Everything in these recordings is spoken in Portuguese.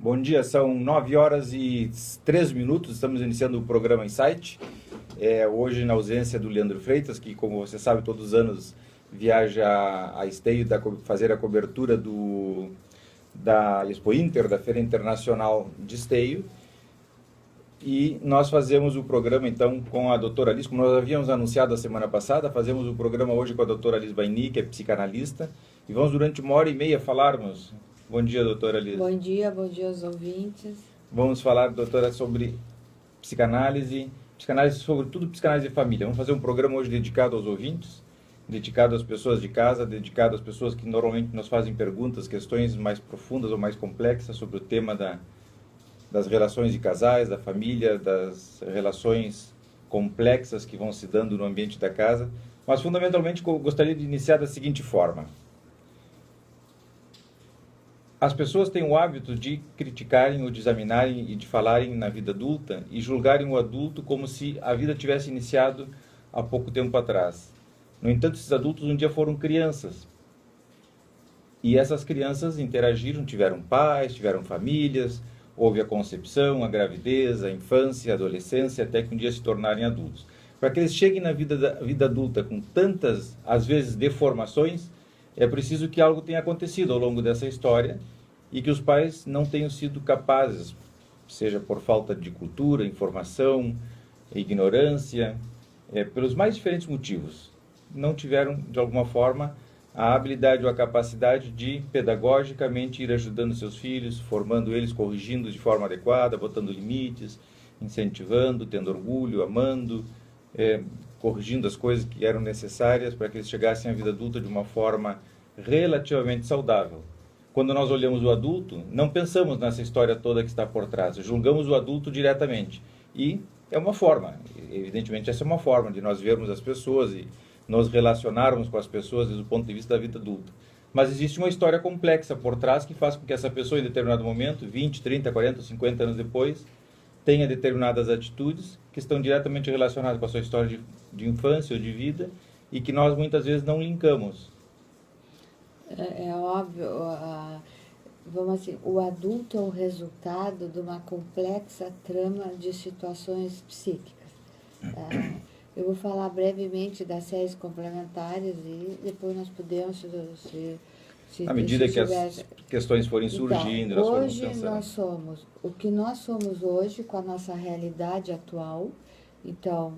Bom dia, são 9 horas e 3 minutos, estamos iniciando o programa Insight. Hoje, na ausência do Leandro Freitas, que, como você sabe, todos os anos viaja a Esteio fazer a cobertura da Expo Inter, da Feira Internacional de Esteio. E nós fazemos o programa, então, com a doutora Alice, como nós havíamos anunciado a semana passada, fazemos o programa hoje com a doutora Alice Baini, que é psicanalista, e vamos durante 1h30 falarmos. Bom dia, doutora Alice. Bom dia aos ouvintes. Vamos falar, doutora, sobre psicanálise, sobretudo psicanálise de família. Vamos fazer um programa hoje dedicado aos ouvintes, dedicado às pessoas de casa, dedicado às pessoas que normalmente nos fazem perguntas, questões mais profundas ou mais complexas sobre o tema das relações de casais, da família, das relações complexas que vão se dando no ambiente da casa. Mas, fundamentalmente, eu gostaria de iniciar da seguinte forma. As pessoas têm o hábito de criticarem ou de examinarem e de falarem na vida adulta e julgarem o adulto como se a vida tivesse iniciado há pouco tempo atrás. No entanto, esses adultos um dia foram crianças. E essas crianças interagiram, tiveram pais, tiveram famílias, houve a concepção, a gravidez, a infância, a adolescência, até que um dia se tornarem adultos. Para que eles cheguem na vida adulta com tantas, às vezes, deformações, é preciso que algo tenha acontecido ao longo dessa história e que os pais não tenham sido capazes, seja por falta de cultura, informação, ignorância, pelos mais diferentes motivos, não tiveram, de alguma forma, a habilidade ou a capacidade de, pedagogicamente, ir ajudando seus filhos, formando eles, corrigindo de forma adequada, botando limites, incentivando, tendo orgulho, amando, corrigindo as coisas que eram necessárias para que eles chegassem à vida adulta de uma forma relativamente saudável. Quando nós olhamos o adulto, não pensamos nessa história toda que está por trás, julgamos o adulto diretamente. E é uma forma, evidentemente essa é uma forma de nós vermos as pessoas e nos relacionarmos com as pessoas desde o ponto de vista da vida adulta. Mas existe uma história complexa por trás que faz com que essa pessoa, em determinado momento, 20, 30, 40, 50 anos depois, tenha determinadas atitudes que estão diretamente relacionadas com a sua história de infância ou de vida e que nós muitas vezes não linkamos. É óbvio, vamos assim, o adulto é o resultado de uma complexa trama de situações psíquicas. Eu vou falar brevemente das séries complementares e depois nós podemos, à medida que as questões forem surgindo, então, nós hoje formos pensando. nós somos o que nós somos hoje com a nossa realidade atual. Então,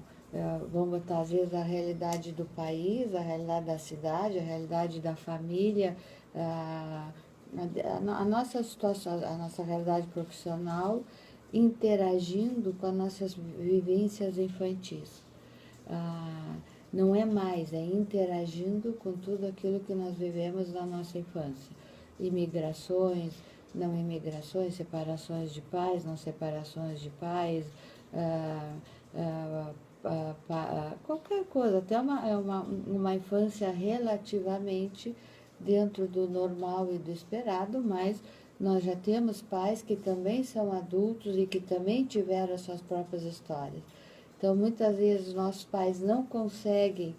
vamos botar às vezes a realidade do país, a realidade da cidade, a realidade da família, a nossa situação, a nossa realidade profissional interagindo com as nossas vivências infantis. Não é mais, é interagindo com tudo aquilo que nós vivemos na nossa infância. Imigrações, não imigrações, separações de pais, não separações de pais, qualquer coisa, até uma infância relativamente dentro do normal e do esperado, mas nós já temos pais que também são adultos e que também tiveram as suas próprias histórias. Então, muitas vezes, nossos pais não conseguem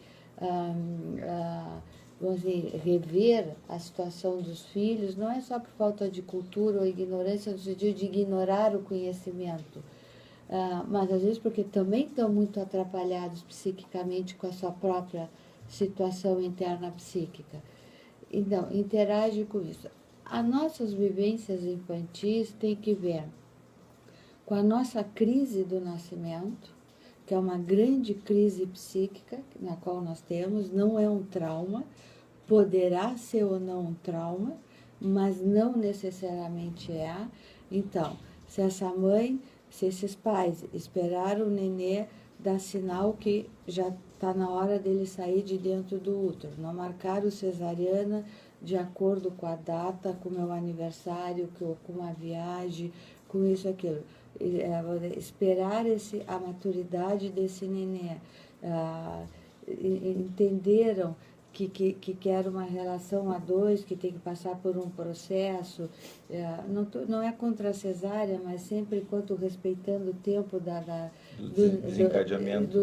vamos dizer, rever a situação dos filhos, não é só por falta de cultura ou ignorância, no sentido de ignorar o conhecimento, mas às vezes porque também estão muito atrapalhados psiquicamente com a sua própria situação interna psíquica. Então, interage com isso. As nossas vivências infantis têm que ver com a nossa crise do nascimento, que é uma grande crise psíquica na qual nós temos, não é um trauma, poderá ser ou não um trauma, mas não necessariamente é. Então, se esses pais esperaram o nenê, dá sinal que já está na hora dele sair de dentro do útero, não marcaram cesariana de acordo com a data, com o meu aniversário, com a viagem, com isso, aquilo. Esperar a maturidade desse nenê, entenderam que era uma relação a dois, que tem que passar por um processo, não é contra a cesárea, mas sempre enquanto respeitando o tempo do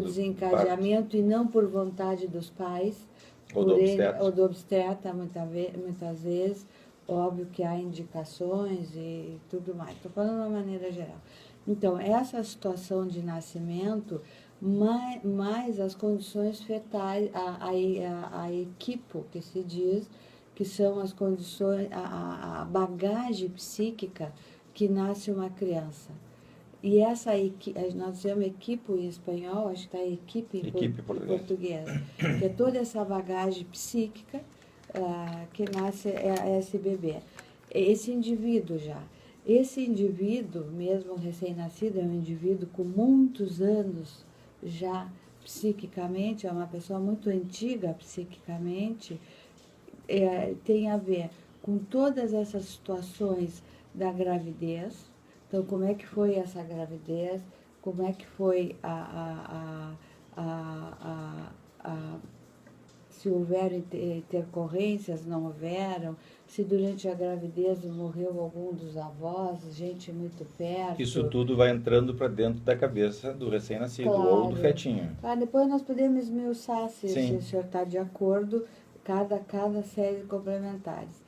desencadeamento e não por vontade dos pais, ou do obstetra, muitas vezes, Óbvio que há indicações e tudo mais. Estou falando de uma maneira geral. Então, essa situação de nascimento, mais as condições fetais, a equipo, que se diz, que são as condições, a bagagem psíquica que nasce uma criança. E essa nós dizemos equipo em espanhol, acho que está equipe em português, que é toda essa bagagem psíquica que nasce esse bebê. Esse indivíduo já. Esse indivíduo, mesmo recém-nascido, é um indivíduo com muitos anos já psiquicamente, é uma pessoa muito antiga psiquicamente, tem a ver com todas essas situações da gravidez. Então, como é que foi essa gravidez? Como é que foi se houveram intercorrências, não houveram? Se durante a gravidez morreu algum dos avós, gente muito perto. Isso tudo vai entrando para dentro da cabeça do recém-nascido, claro, ou do fetinho. Depois nós podemos esmiuçar se Sim. o senhor está de acordo, cada série de complementares.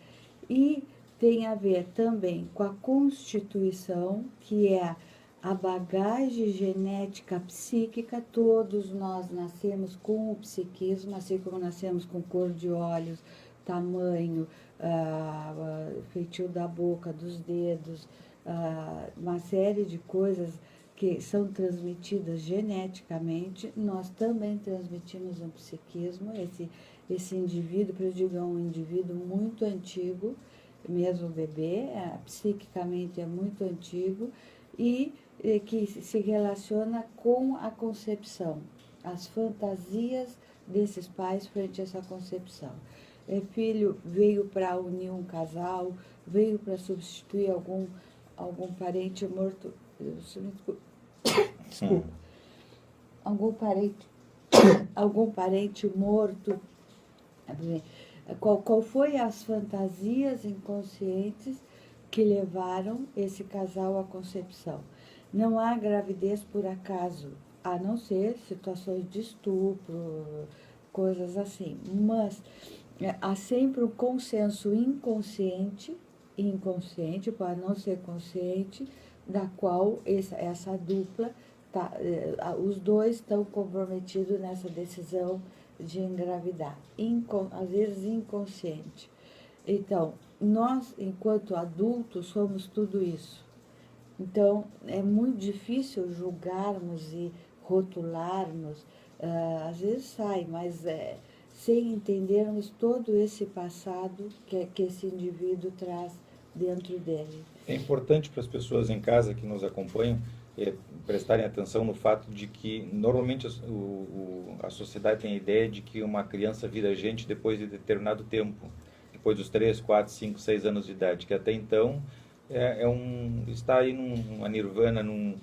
E tem a ver também com a constituição, que é a bagagem genética psíquica. Todos nós nascemos com o psiquismo, assim como nascemos com cor de olhos, tamanho, feitio da boca, dos dedos, uma série de coisas que são transmitidas geneticamente. Nós também transmitimos um psiquismo. Esse indivíduo, para eu dizer, é um indivíduo muito antigo, mesmo bebê, psiquicamente é muito antigo, e que se relaciona com a concepção, as fantasias desses pais frente a essa concepção. Filho veio para unir um casal, veio para substituir algum parente morto. Desculpa. Algum parente morto. Qual foi as fantasias inconscientes que levaram esse casal à concepção? Não há gravidez por acaso, a não ser situações de estupro, coisas assim. Mas há sempre um consenso inconsciente, pode não ser consciente, da qual essa dupla, os dois estão comprometidos nessa decisão de engravidar, às vezes inconsciente. Então, nós, enquanto adultos, somos tudo isso. Então, é muito difícil julgarmos e rotularmos, às vezes sai, mas sem entendermos todo esse passado que esse indivíduo traz dentro dele. É importante para as pessoas em casa que nos acompanham prestarem atenção no fato de que normalmente a sociedade tem a ideia de que uma criança vira gente depois de determinado tempo, depois dos 3, 4, 5, 6 anos de idade, que até então está aí numa nirvana, num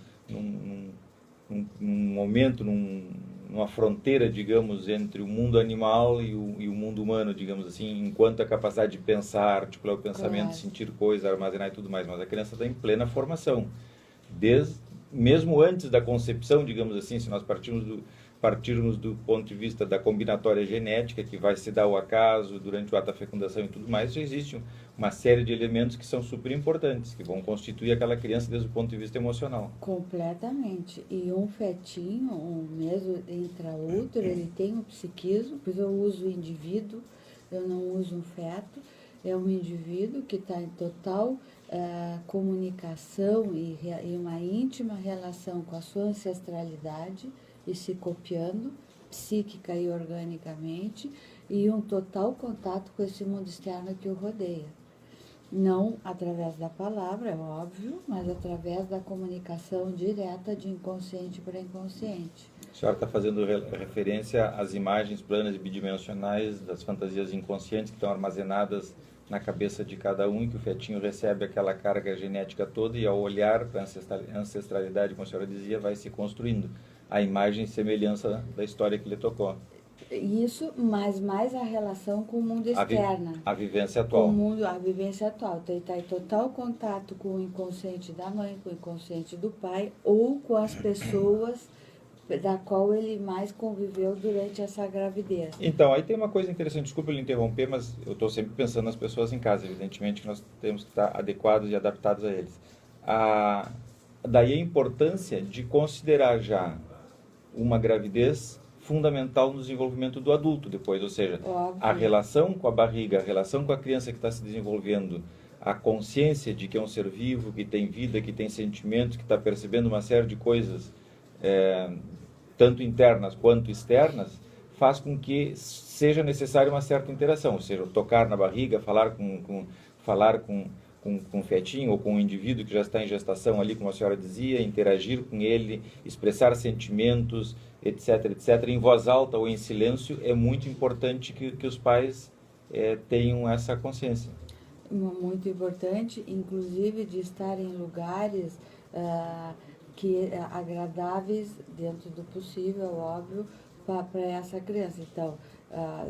momento, numa fronteira, digamos, entre o mundo animal e o mundo humano, digamos assim, enquanto a capacidade de pensar, articular o pensamento, sentir coisas, armazenar e tudo mais. Mas a criança está em plena formação, mesmo antes da concepção, digamos assim, se nós partirmos do ponto de vista da combinatória genética, que vai se dar ao acaso durante o ato da fecundação e tudo mais, já existe uma série de elementos que são super importantes, que vão constituir aquela criança desde o ponto de vista emocional. Completamente. E um fetinho, mesmo intraútero, ele tem um psiquismo, pois eu uso o indivíduo, eu não uso um feto, é um indivíduo que está em total comunicação e uma íntima relação com a sua ancestralidade, e se copiando, psíquica e organicamente, e um total contato com esse mundo externo que o rodeia. Não através da palavra, é óbvio, mas através da comunicação direta de inconsciente para inconsciente. A senhora está fazendo referência às imagens planas e bidimensionais das fantasias inconscientes que estão armazenadas na cabeça de cada um, e que o fetinho recebe aquela carga genética toda, e ao olhar para a ancestralidade, como a senhora dizia, vai se construindo a imagem e semelhança da história que lhe tocou. Isso, mas mais a relação com o mundo externo. A vivência atual. A vivência atual. Então, ele está em total contato com o inconsciente da mãe, com o inconsciente do pai, ou com as pessoas da qual ele mais conviveu durante essa gravidez. Então, aí tem uma coisa interessante, desculpa eu lhe interromper, mas eu estou sempre pensando nas pessoas em casa, evidentemente que nós temos que estar adequados e adaptados a eles. Daí a importância de considerar já uma gravidez fundamental no desenvolvimento do adulto depois, ou seja, Óbvio. a relação com a barriga, a relação com a criança que está se desenvolvendo, a consciência de que é um ser vivo, que tem vida, que tem sentimentos, que está percebendo uma série de coisas, tanto internas quanto externas, faz com que seja necessária uma certa interação, ou seja, tocar na barriga, falar com o fetinho ou com o indivíduo que já está em gestação ali, como a senhora dizia, interagir com ele, expressar sentimentos, etc, etc, em voz alta ou em silêncio, é muito importante que os pais tenham essa consciência. Muito importante, inclusive de estar em lugares agradáveis, dentro do possível, óbvio, para essa criança. Então,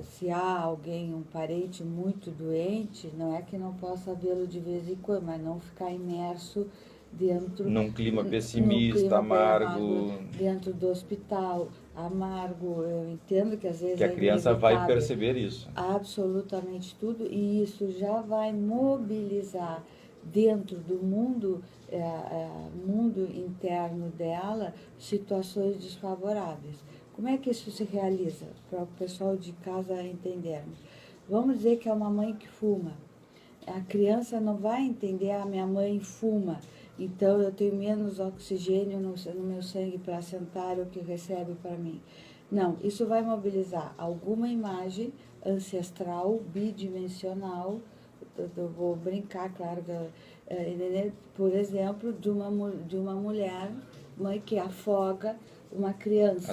se há alguém, um parente muito doente, não é que não possa vê-lo de vez em quando, mas não ficar imerso dentro... Num clima pessimista, amargo... Dentro do hospital, amargo. Eu entendo que às vezes que a criança vai perceber isso. Absolutamente tudo, e isso já vai mobilizar dentro do mundo interno dela situações desfavoráveis. Como é que isso se realiza? Para o pessoal de casa entendermos. Vamos dizer que é uma mãe que fuma. A criança não vai entender, minha mãe fuma, então eu tenho menos oxigênio no meu sangue para sentar o que recebe para mim. Não, isso vai mobilizar alguma imagem ancestral, bidimensional, eu vou brincar, claro, por exemplo, de uma mulher, mãe que afoga uma criança,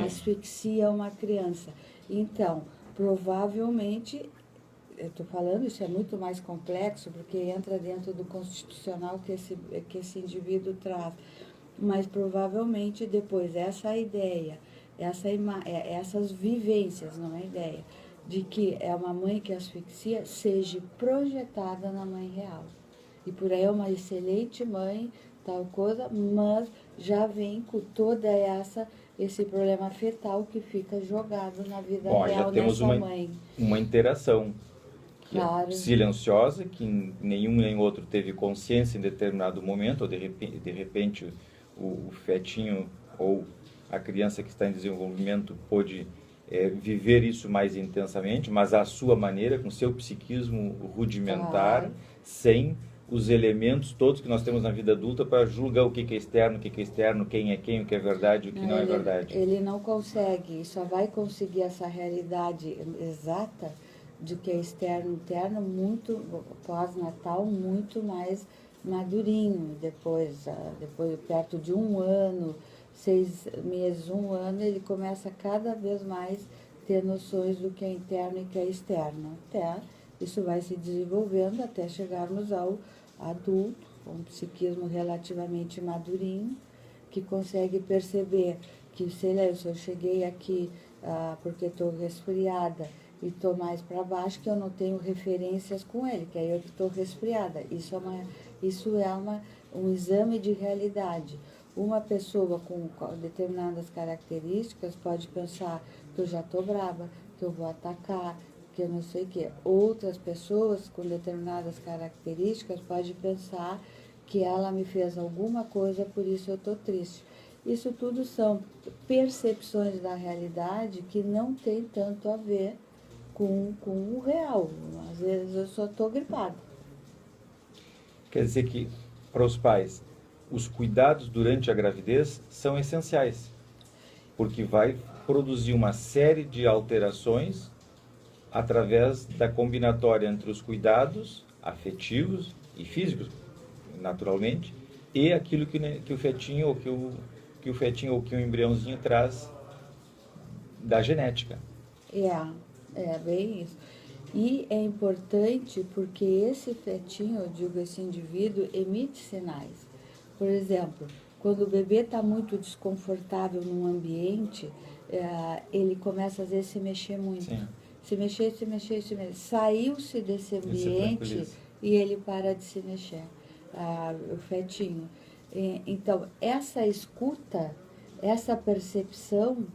asfixia uma criança. Então, provavelmente, eu estou falando, isso é muito mais complexo, porque entra dentro do constitucional que esse indivíduo traz, mas provavelmente depois essa ideia, essas vivências, não é ideia, de que é uma mãe que asfixia, seja projetada na mãe real. E por aí é uma excelente mãe, tal coisa, mas já vem com toda esse problema fetal que fica jogado na vida real já temos dessa mãe. Uma interação que claro. É silenciosa, que nenhum nem outro teve consciência em determinado momento, ou de repente o fetinho ou a criança que está em desenvolvimento pôde viver isso mais intensamente, mas à sua maneira, com seu psiquismo rudimentar, sem os elementos todos que nós temos na vida adulta para julgar o que é externo, quem é quem, o que é verdade, o que não é verdade. Ele não consegue, só vai conseguir essa realidade exata de que é externo e interno muito pós-natal, muito mais madurinho, depois perto de 1 ano, 6 meses, 1 ano, ele começa cada vez mais ter noções do que é interno e que é externo. Até isso vai se desenvolvendo até chegarmos ao adulto, com um psiquismo relativamente madurinho, que consegue perceber que, se eu cheguei aqui porque estou resfriada e estou mais para baixo, que eu não tenho referências com ele, que aí eu estou resfriada. Isso é um exame de realidade. Uma pessoa com determinadas características pode pensar que eu já estou brava, que eu vou atacar, que eu não sei o quê. Outras pessoas com determinadas características podem pensar que ela me fez alguma coisa, por isso eu estou triste. Isso tudo são percepções da realidade que não tem tanto a ver com o real. Às vezes eu só estou gripada. Quer dizer que, para os pais, os cuidados durante a gravidez são essenciais, porque vai produzir uma série de alterações através da combinatória entre os cuidados afetivos e físicos, naturalmente, e aquilo que o fetinho ou que o embriãozinho traz da genética. É bem isso. E é importante porque esse fetinho, eu digo, esse indivíduo, emite sinais. Por exemplo, quando o bebê está muito desconfortável num ambiente, ele começa às vezes a se mexer muito. Sim. Se mexer. Saiu-se desse ambiente e ele para de se mexer, o fetinho. Então, essa escuta essa percepção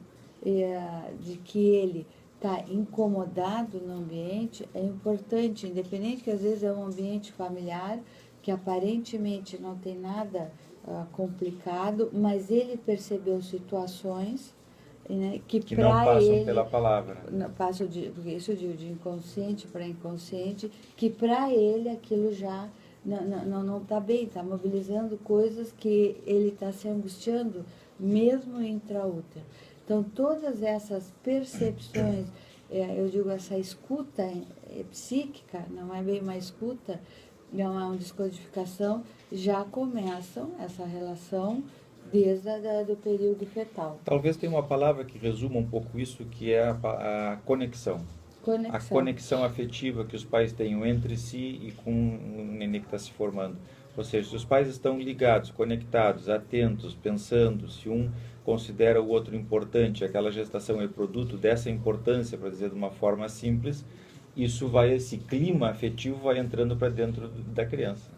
de que ele está incomodado no ambiente é importante, independente que às vezes é um ambiente familiar, que aparentemente não tem nada complicado, mas ele percebeu situações, né, que não para passam ele pela palavra. passam porque isso eu digo de inconsciente para inconsciente, que para ele aquilo já não está bem, está mobilizando coisas que ele está se angustiando mesmo intraútero. Então todas essas percepções, eu digo essa escuta psíquica, não é bem uma escuta, não é uma descodificação, já começam essa relação desde do período fetal. Talvez tenha uma palavra que resuma um pouco isso, que é a conexão. A conexão afetiva que os pais têm entre si e com o neném que está se formando. Ou seja, se os pais estão ligados, conectados, atentos, pensando, se um considera o outro importante, aquela gestação é produto dessa importância, para dizer de uma forma simples, esse clima afetivo vai entrando para dentro da criança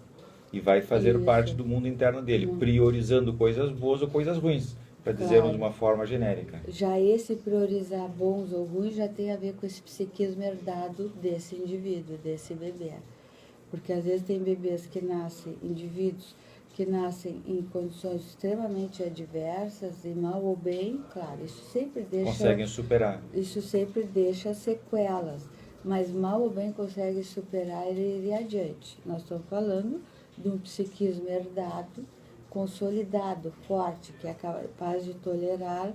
e vai fazer parte do mundo interno dele, priorizando coisas boas ou coisas ruins, para dizermos de uma forma genérica. Já esse priorizar bons ou ruins já tem a ver com esse psiquismo herdado desse indivíduo, desse bebê. Porque às vezes tem bebês que nascem, indivíduos que nascem em condições extremamente adversas e mal ou bem, claro, isso sempre deixa... Conseguem superar. Isso sempre deixa sequelas, mas mal ou bem conseguem superar e ir adiante. Nós estamos falando de um psiquismo herdado, consolidado, forte, que é capaz de tolerar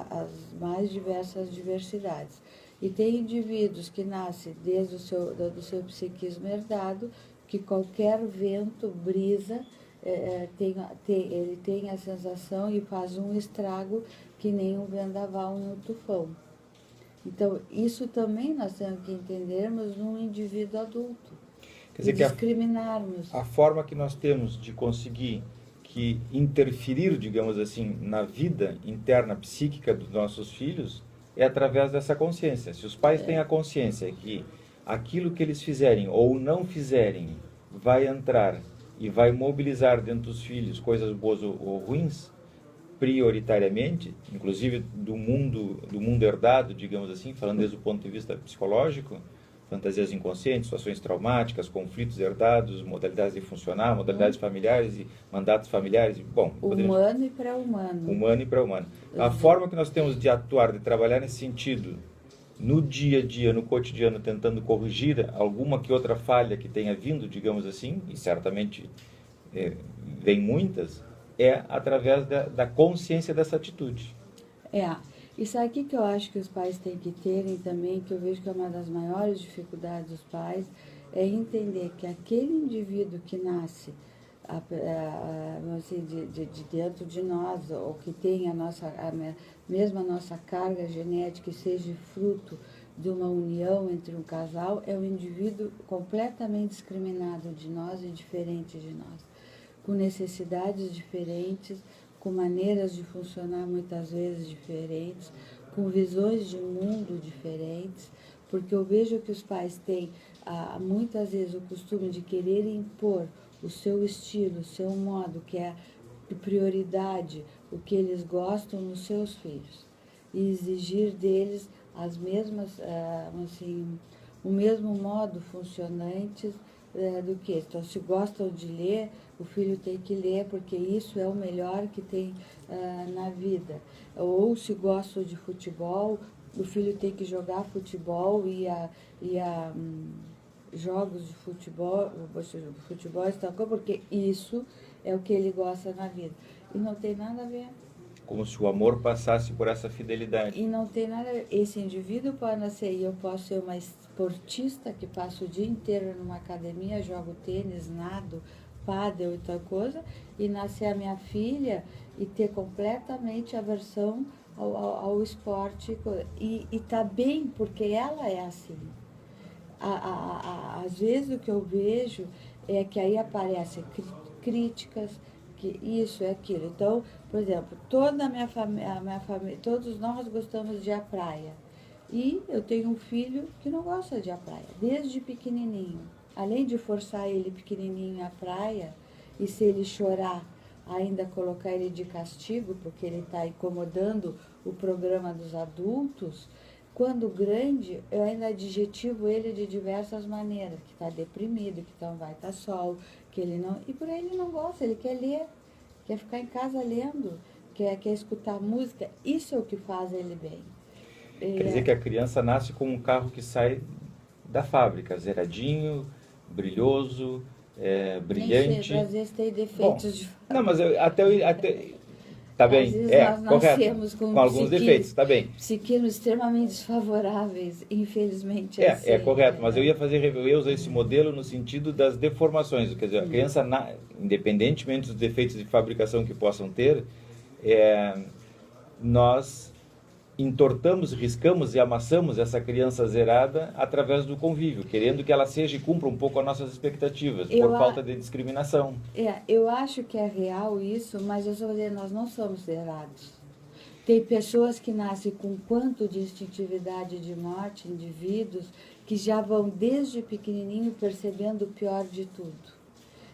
as mais diversas diversidades. E tem indivíduos que nascem desde do seu psiquismo herdado, que qualquer vento, brisa, ele tem a sensação e faz um estrago que nem um vendaval em um tufão. Então, isso também nós temos que entendermos num indivíduo adulto. Quer dizer, discriminarmos. A forma que nós temos de conseguir interferir, digamos assim, na vida interna psíquica dos nossos filhos é através dessa consciência. Se os pais têm a consciência que aquilo que eles fizerem ou não fizerem vai entrar e vai mobilizar dentro dos filhos coisas boas ou ruins, prioritariamente, inclusive do mundo herdado, digamos assim, falando desde o ponto de vista psicológico, fantasias inconscientes, situações traumáticas, conflitos herdados, modalidades de funcionar, modalidades familiares e mandatos familiares. Bom, humano e pré-humano. Humano e pré-humano. A forma que nós temos de atuar, de trabalhar nesse sentido, no dia a dia, no cotidiano, tentando corrigir alguma que outra falha que tenha vindo, digamos assim, e certamente vem muitas, é através da consciência dessa atitude. Isso aqui que eu acho que os pais têm que terem também, que eu vejo que é uma das maiores dificuldades dos pais, é entender que aquele indivíduo que nasce assim, de dentro de nós, ou que tem mesmo a nossa carga genética e seja fruto de uma união entre um casal, é um indivíduo completamente discriminado de nós e diferente de nós, com necessidades diferentes, com maneiras de funcionar muitas vezes diferentes, com visões de mundo diferentes, porque eu vejo que os pais têm muitas vezes o costume de querer impor o seu estilo, o seu modo, que é de prioridade, o que eles gostam nos seus filhos, e exigir deles as mesmas, assim, o mesmo modo funcionantes do que. Então, se gostam de ler, o filho tem que ler, porque isso é o melhor que tem na vida. Ou se gostam de futebol, o filho tem que jogar futebol e jogos de futebol, porque isso é o que ele gosta na vida. E não tem nada a ver. Como se o amor passasse por essa fidelidade. E não tem nada a ver. Esse indivíduo pode nascer, e eu posso ser uma esportista que passo o dia inteiro numa academia, jogo tênis, nado, pádel e tal coisa, e nascer a minha filha e ter completamente aversão ao esporte. E tá bem, porque ela é assim. Às vezes o que eu vejo é que aí aparecem críticas, que isso é aquilo. Então, por exemplo, toda a minha família, todos nós gostamos de ir à praia. E eu tenho um filho que não gosta de ir à praia, desde pequenininho. Além de forçar ele pequenininho à praia, e se ele chorar, ainda colocar ele de castigo, porque ele está incomodando o programa dos adultos, quando grande, eu ainda adjetivo ele de diversas maneiras, que está deprimido, que não vai estar sol, que ele não... E por aí ele não gosta, ele quer ler, quer ficar em casa lendo, quer escutar música, isso é o que faz ele bem. Quer dizer que a criança nasce com um carro que sai da fábrica, zeradinho, brilhoso, brilhante. Às vezes tem defeitos. Bom, de não, mas tá bem, às vezes nós nascemos correto, com alguns defeitos, tá bem. Psiquismos extremamente desfavoráveis, infelizmente. É correto, mas eu ia usar esse modelo no sentido das deformações, quer dizer, a criança, independentemente dos defeitos de fabricação que possam ter, nós entortamos, riscamos e amassamos essa criança zerada através do convívio, querendo que ela seja e cumpra um pouco as nossas expectativas, por falta de discriminação. Eu acho que é real isso, mas eu só vou dizer, nós não somos zerados. Tem pessoas que nascem com quanto de instintividade de morte, indivíduos que já vão desde pequenininho percebendo o pior de tudo.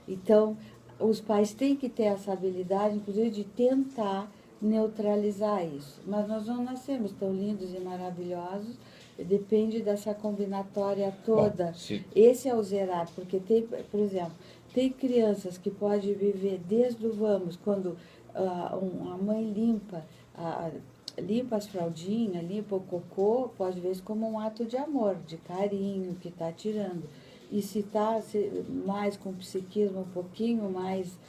Então, os pais têm que ter essa habilidade, inclusive, de tentar neutralizar isso. Mas nós não nascemos tão lindos e maravilhosos, depende dessa combinatória toda. Bom, esse é o zerado, porque tem, por exemplo, tem crianças que podem viver desde o vamos, quando a mãe limpa as fraldinhas, limpa o cocô, pode ver isso como um ato de amor, de carinho que está tirando. E se está mais com psiquismo um pouquinho mais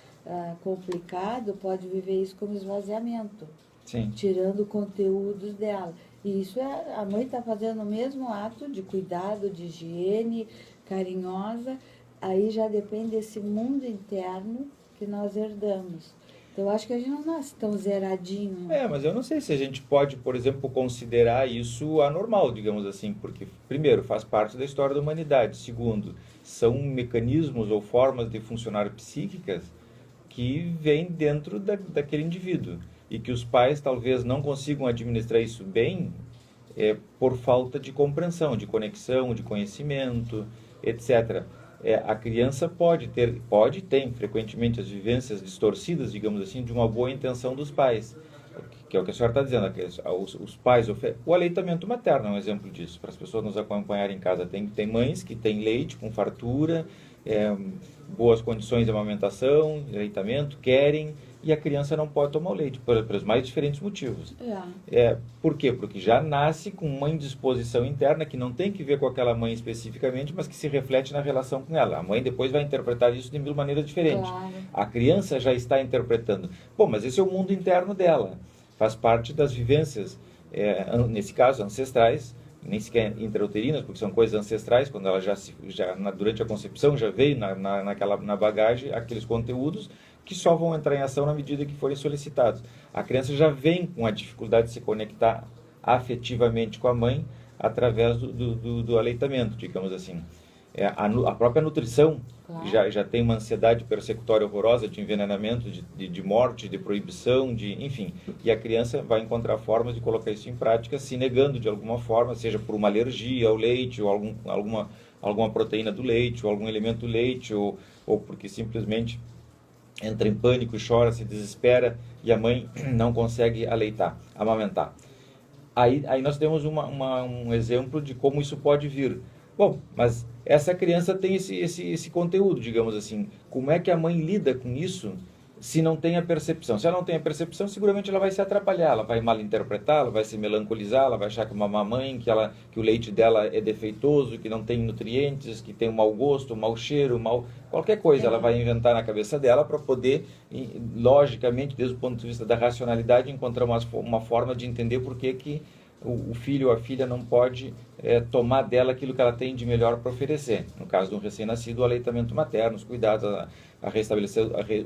complicado, pode viver isso como esvaziamento. Sim. Tirando conteúdos dela. E isso a mãe está fazendo o mesmo ato de cuidado, de higiene, carinhosa. Aí já depende desse mundo interno que nós herdamos. Então, eu acho que a gente não nasce tão zeradinho. Mas eu não sei se a gente pode, por exemplo, considerar isso anormal, digamos assim, porque, primeiro, faz parte da história da humanidade. Segundo, são mecanismos ou formas de funcionar psíquicas que vêm dentro daquele indivíduo e que os pais talvez não consigam administrar isso bem por falta de compreensão, de conexão, de conhecimento, etc. A criança tem frequentemente as vivências distorcidas, digamos assim, de uma boa intenção dos pais, que é o que a senhora está dizendo, os pais o aleitamento materno é um exemplo disso, para as pessoas nos acompanharem em casa. Tem mães que têm leite com fartura, boas condições de amamentação, de aleitamento, querem, e a criança não pode tomar o leite, pelos mais diferentes motivos. Por quê? Porque já nasce com uma indisposição interna que não tem que ver com aquela mãe especificamente, mas que se reflete na relação com ela. A mãe depois vai interpretar isso de mil maneiras diferentes. Claro. A criança já está interpretando. Bom, mas esse é o mundo interno dela. Faz parte das vivências, nesse caso, ancestrais, nem sequer intrauterinas, porque são coisas ancestrais, quando ela durante a concepção já veio na bagagem aqueles conteúdos que só vão entrar em ação na medida que forem solicitados. A criança já vem com a dificuldade de se conectar afetivamente com a mãe através do aleitamento, digamos assim. A própria nutrição, claro, já tem uma ansiedade persecutória horrorosa de envenenamento, de morte, de proibição, enfim. E a criança vai encontrar formas de colocar isso em prática, se negando de alguma forma, seja por uma alergia ao leite, ou alguma proteína do leite, ou algum elemento do leite, ou porque simplesmente entra em pânico e chora, se desespera, e a mãe não consegue amamentar. Aí nós temos um exemplo de como isso pode vir. Bom, mas essa criança tem esse conteúdo, digamos assim. Como é que a mãe lida com isso se não tem a percepção? Se ela não tem a percepção, seguramente ela vai se atrapalhar, ela vai malinterpretar, ela vai se melancolizar, ela vai achar que uma mamãe, que o leite dela é defeituoso, que não tem nutrientes, que tem um mau gosto, um mau cheiro, qualquer coisa ela vai inventar na cabeça dela para poder, logicamente, desde o ponto de vista da racionalidade, encontrar uma forma de entender por que o filho ou a filha não pode tomar dela aquilo que ela tem de melhor para oferecer. No caso de um recém-nascido, o aleitamento materno, os cuidados,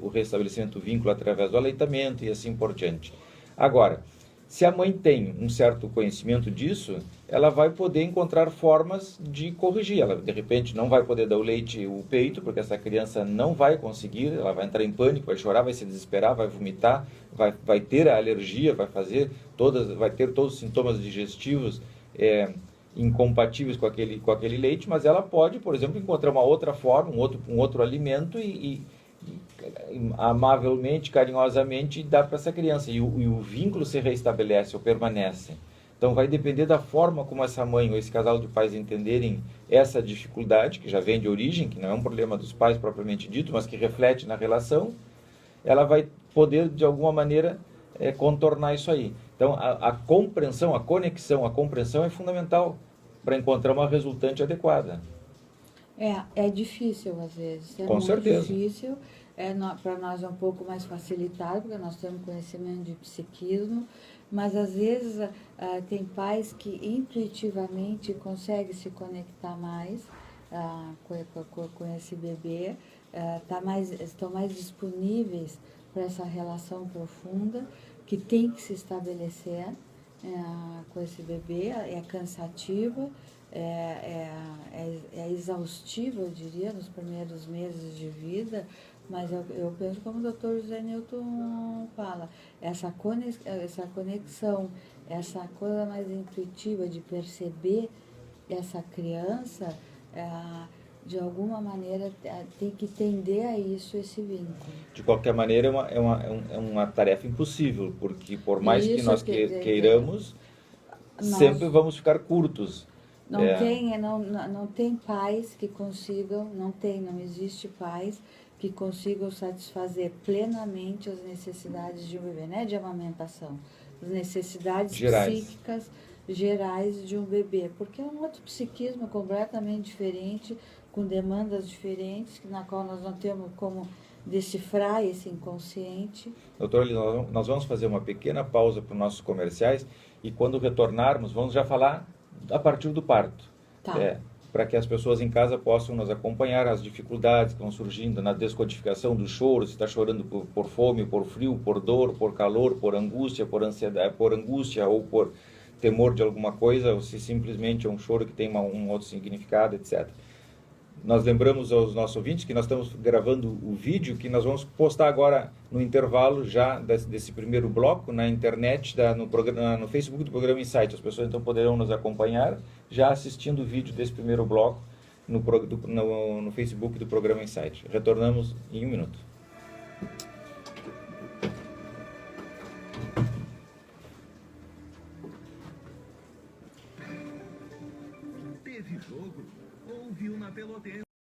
o restabelecimento do vínculo através do aleitamento e assim por diante. Agora, se a mãe tem um certo conhecimento disso, ela vai poder encontrar formas de corrigir. Ela, de repente, não vai poder dar o leite, o peito, porque essa criança não vai conseguir, ela vai entrar em pânico, vai chorar, vai se desesperar, vai vomitar, vai ter a alergia, vai ter todos os sintomas digestivos incompatíveis com aquele leite, mas ela pode, por exemplo, encontrar uma outra forma, um outro alimento e amavelmente, carinhosamente, dá para essa criança. E o vínculo se restabelece ou permanece. Então vai depender da forma como essa mãe ou esse casal de pais entenderem essa dificuldade, que já vem de origem, que não é um problema dos pais propriamente dito, mas que reflete na relação, ela vai poder, de alguma maneira, contornar isso aí. Então a compreensão, a conexão, a compreensão é fundamental para encontrar uma resultante adequada. É difícil às vezes, é Com muito certeza. difícil. Para nós é um pouco mais facilitado, porque nós temos conhecimento de psiquismo, mas às vezes tem pais que intuitivamente conseguem se conectar mais com esse bebê, estão mais disponíveis para essa relação profunda que tem que se estabelecer com esse bebê, é cansativa, é exaustiva, eu diria, nos primeiros meses de vida, mas eu penso como o Dr. José Newton fala, essa conexão, essa coisa mais intuitiva de perceber essa criança, de alguma maneira tem que tender a isso, esse vínculo. De qualquer maneira, é uma tarefa impossível, porque por mais que nós queiramos, sempre vamos ficar curtos. Não tem pais que consigam, não existe pais que consigam satisfazer plenamente as necessidades de um bebê, não é de amamentação, as necessidades psíquicas gerais de um bebê, porque é um outro psiquismo completamente diferente, com demandas diferentes, na qual nós não temos como decifrar esse inconsciente. Doutora Lina, nós vamos fazer uma pequena pausa para os nossos comerciais e quando retornarmos, vamos já falar a partir do parto. Tá. Para que as pessoas em casa possam nos acompanhar as dificuldades que vão surgindo na descodificação do choro, se está chorando por fome, por frio, por dor, por calor, por angústia, por ansiedade, por angústia ou por temor de alguma coisa, ou se simplesmente é um choro que tem um outro significado, etc. Nós lembramos aos nossos ouvintes que nós estamos gravando o vídeo que nós vamos postar agora no intervalo já desse primeiro bloco na internet, no Facebook do programa Insight. As pessoas então poderão nos acompanhar já assistindo o vídeo desse primeiro bloco no Facebook do programa Insight. Retornamos em 1 minuto. Teve jogo ou viu na Pelotense?